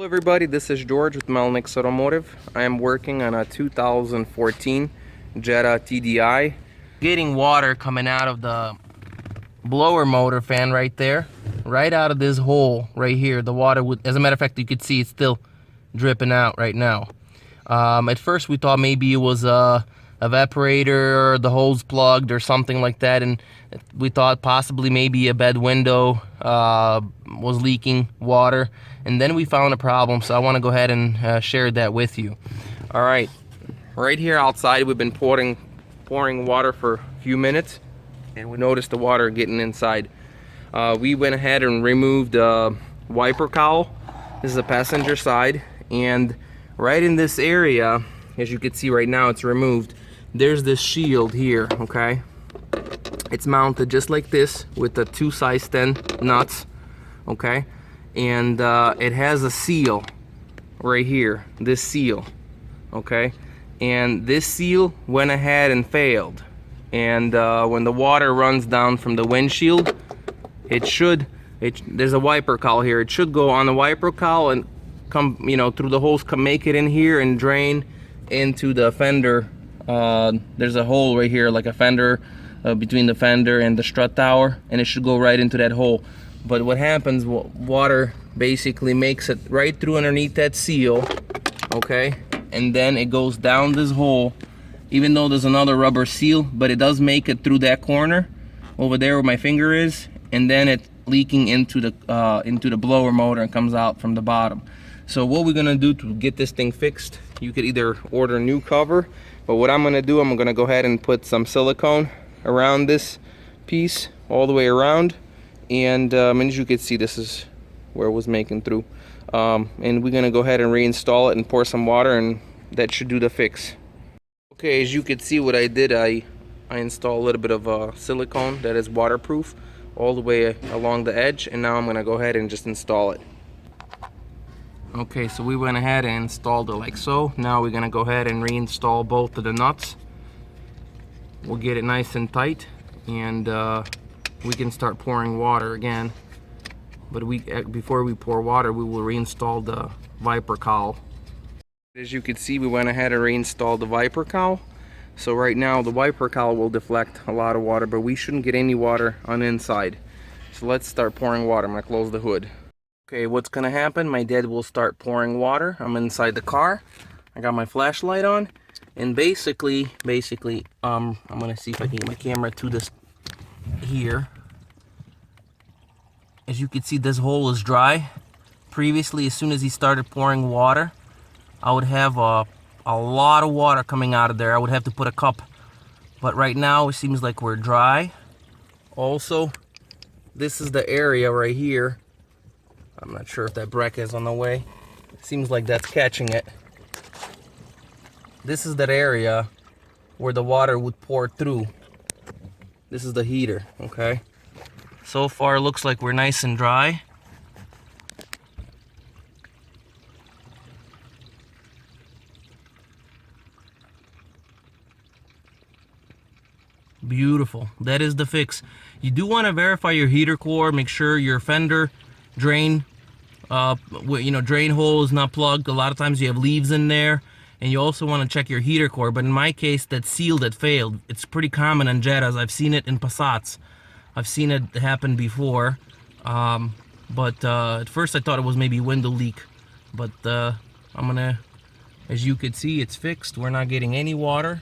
Hello everybody, this is George with Melnick's Automotive. I am working on a 2014 Jetta TDI. Getting water coming out of the blower motor fan right there, right out of this hole right here. The water would, as a matter of fact, you could see it's still dripping out right now. At first we thought maybe it was a evaporator, the hose plugged or something like that, and we thought possibly maybe a bed window was leaking water, and then we found a problem, so I want to go ahead and share that with you. All right, right here outside we've been pouring water for a few minutes, and we noticed the water getting inside. We went ahead and removed the wiper cowl. This is the passenger side, and right in this area, as you can see right now, it's removed. There's this shield here, okay? It's mounted just like this with the 2 size 10 nuts, okay? And it has a seal right here, this seal, okay? And this seal went ahead and failed. And when the water runs down from the windshield, there's a wiper cowl here. It should go on the wiper cowl and come, through the hose, make it in here and drain into the fender. There's a hole right here, like a fender, between the fender and the strut tower, and it should go right into that hole. But what happens, water basically makes it right through underneath that seal, okay, and then it goes down this hole, even though there's another rubber seal, but it does make it through that corner over there where my finger is, and then it's leaking into the blower motor and comes out from the bottom. So what we're gonna do to get this thing fixed, you could either order a new cover, but what I'm gonna do, I'm gonna go ahead and put some silicone around this piece all the way around, and as you can see, this is where it was making through, and we're gonna go ahead and reinstall it and pour some water, and that should do the fix. Okay, as you can see, what I did, I installed a little bit of silicone that is waterproof all the way along the edge, and now I'm gonna go ahead and just install it. Okay, so we went ahead and installed it like so. Now we're gonna go ahead and reinstall both of the nuts. We'll get it nice and tight, and we can start pouring water again. But before we pour water, we will reinstall the wiper cowl. As you can see, we went ahead and reinstalled the wiper cowl. So right now the wiper cowl will deflect a lot of water, but we shouldn't get any water on the inside. So let's start pouring water. I'm gonna close the hood. Okay, what's gonna happen, my dad will start pouring water. I'm inside the car, I got my flashlight on, and basically I'm gonna see if I can get my camera to this here. As you can see, this hole is dry. Previously, as soon as he started pouring water, I would have a lot of water coming out of there. I would have to put a cup, but right now it seems like we're dry. Also, this is the area right here. I'm not sure if that bracket is on the way. It seems like that's catching it. This is that area where the water would pour through. This is the heater, okay? So far, it looks like we're nice and dry. Beautiful. That is the fix. You do want to verify your heater core. Make sure your fender drain drain hole is not plugged. A lot of times you have leaves in there, and you also want to check your heater core. But in my case, that seal that failed, it's pretty common in Jettas. I've seen it in Passats. I've seen it happen before, but at first I thought it was maybe window leak, but as you could see, it's fixed. We're not getting any water.